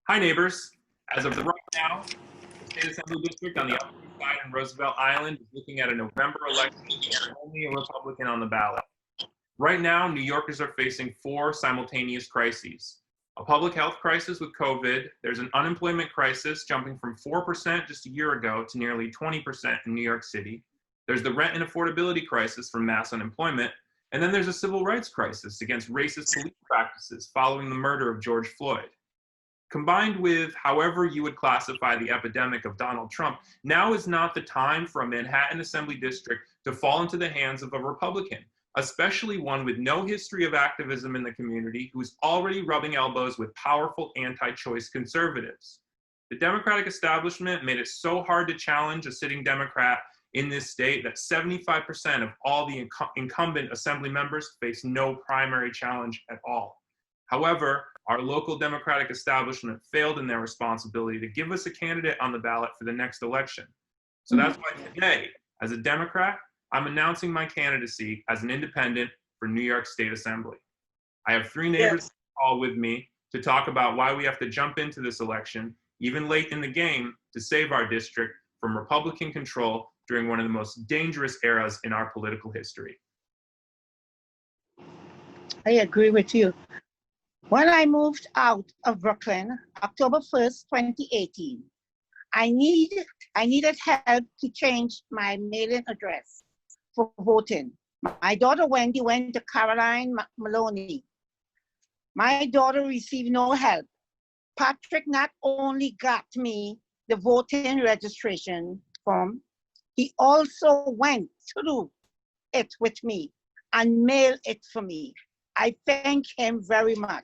Hi, neighbors. As of right now, the State Assembly District on the Upper East Side in Roosevelt Island is looking at a November election with only a Republican on the ballot. Right now, New Yorkers are facing four simultaneous crises. A public health crisis with COVID, there's an unemployment crisis jumping from 4% just a year ago to nearly 20% in New York City. There's the rent and affordability crisis from mass unemployment, and then there's a civil rights crisis against racist police practices following the murder of George Floyd. Combined with however you would classify the epidemic of Donald Trump, now is not the time for a Manhattan Assembly District to fall into the hands of a Republican, especially one with no history of activism in the community who is already rubbing elbows with powerful anti-choice conservatives. The Democratic establishment made it so hard to challenge a sitting Democrat in this state that 75% of all the incumbent assembly members face no primary challenge at all. However, our local Democratic establishment failed in their responsibility to give us a candidate on the ballot for the next election. So that's why today, as a Democrat, I'm announcing my candidacy as an independent for New York State Assembly. I have three neighbors on the call with me to talk about why we have to jump into this election, even late in the game, to save our district from Republican control during one of the most dangerous eras in our political history. I agree with you. When I moved out of Brooklyn, October 1st, 2018, I needed help to change my mailing address for voting. My daughter Wendy went to Caroline Maloney. My daughter received no help. Patrick not only got me the voting registration form, he also went through it with me and mailed it for me. I thank him very much.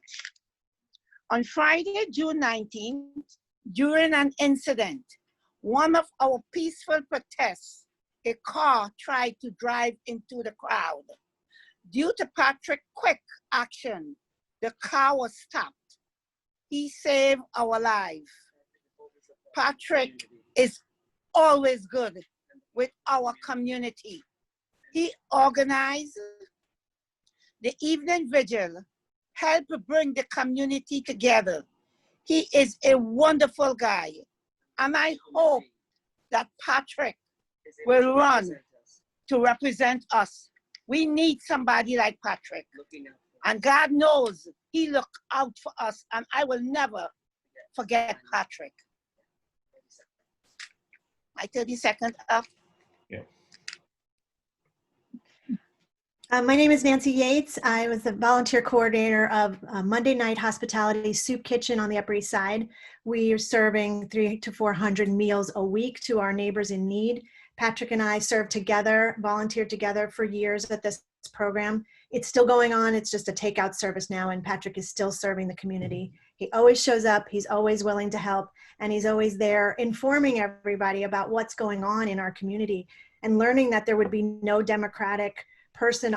On Friday, June 19th, during an incident, one of our peaceful protests, a car tried to drive into the crowd. Due to Patrick's quick action, the car was stopped. He saved our life. Patrick is always good with our community. He organized the evening vigil, help bring the community together. He is a wonderful guy. And I hope that Patrick will run to represent us. We need somebody like Patrick. And God knows he looked out for us, and I will never forget Patrick. My 30 seconds up. Yeah. My name is Nancy Yates. I was the volunteer coordinator of Monday Night Hospitality Soup Kitchen on the Upper East Side. We are serving 300 to 400 meals a week to our neighbors in need. Patrick and I served together, volunteered together for years at this program. It's still going on. It's just a takeout service now, and Patrick is still serving the community. He always shows up. He's always willing to help, and he's always there informing everybody about what's going on in our community and learning that there would be no Democratic person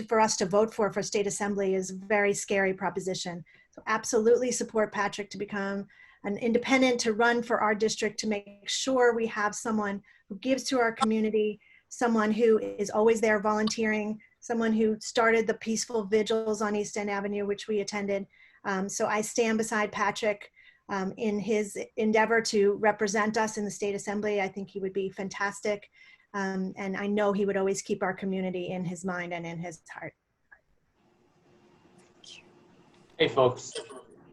for us to vote for state assembly is a very scary proposition. So absolutely support Patrick to become an independent, to run for our district, to make sure we have someone who gives to our community, someone who is always there volunteering, someone who started the peaceful vigils on East End Avenue, which we attended. So I stand beside Patrick in his endeavor to represent us in the state assembly. I think he would be fantastic. And I know he would always keep our community in his mind and in his heart. Hey folks,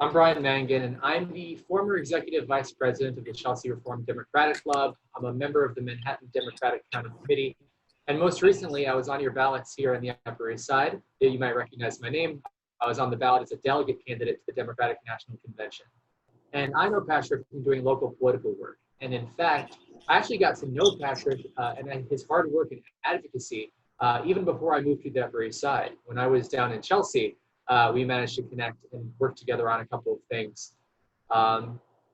I'm Brian Mangan, and I'm the former executive vice president of the Chelsea Reformed Democratic Club. I'm a member of the Manhattan Democratic County Committee, and most recently I was on your ballots here on the Upper East Side. You might recognize my name. I was on the ballot as a delegate candidate to the Democratic National Convention. And I know Patrick from doing local political work. And in fact, I actually got to know Patrick and his hard work and advocacy even before I moved to the Upper East Side. When I was down in Chelsea, we managed to connect and work together on a couple of things,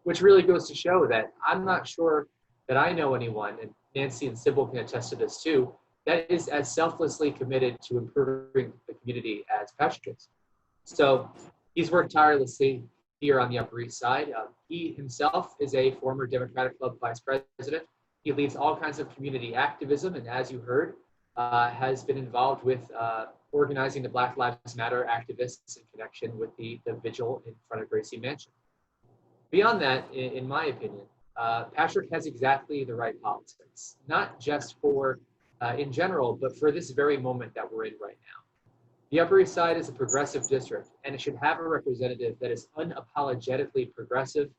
which really goes to show that I'm not sure that I know anyone, and Nancy and Sybil can attest to this too, that is as selflessly committed to improving the community as Patrick is. So he's worked tirelessly here on the Upper East Side. He himself is a former Democratic Club vice president. He leads all kinds of community activism, and as you heard, has been involved with organizing the Black Lives Matter activists in connection with the vigil in front of Gracie Mansion. Beyond that, in my opinion, Patrick has exactly the right politics, not just for in general, but for this very moment that we're in right now. The Upper East Side is a progressive district, and it should have a representative that is unapologetically progressive,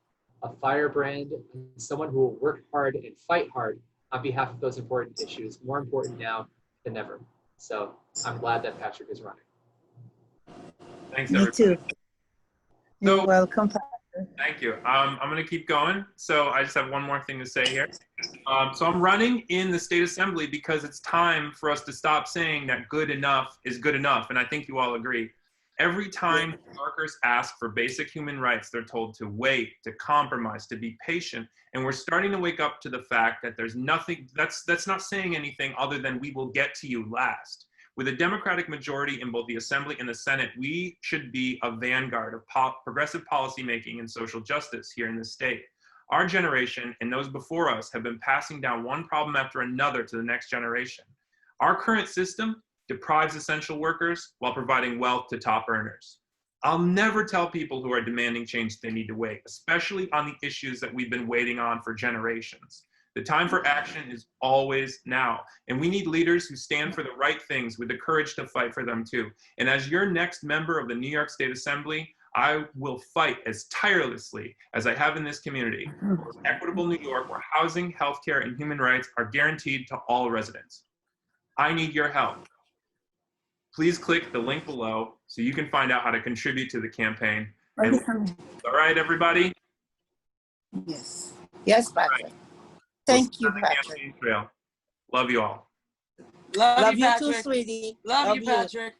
a firebrand, and someone who will work hard and fight hard on behalf of those important issues, more important now than ever. So I'm glad that Patrick is running. Thanks, Me everybody. too. You're So, welcome. thank you. I'm going to keep going. So I just have one more thing to say here. So I'm running in the state assembly because it's time for us to stop saying that good enough is good enough. And I think you all agree. Every time New Yorkers ask for basic human rights, they're told to wait, to compromise, to be patient. And we're starting to wake up to the fact that there's nothing, that's not saying anything other than we will get to you last. With a Democratic majority in both the Assembly and the Senate, we should be a vanguard of progressive policymaking and social justice here in this state. Our generation and those before us have been passing down one problem after another to the next generation. Our current system deprives essential workers while providing wealth to top earners. I'll never tell people who are demanding change they need to wait, especially on the issues that we've been waiting on for generations. The time for action is always now, and we need leaders who stand for the right things with the courage to fight for them too. And as your next member of the New York State Assembly, I will fight as tirelessly as I have in this community for equitable New York where housing, healthcare, and human rights are guaranteed to all residents. I need your help. Please click the link below so you can find out how to contribute to the campaign. And, all right, everybody? Yes. Yes, Patrick. Thank you, Patrick. Love you all. Love Love you, you too, Patrick. sweetie. Love you, Patrick.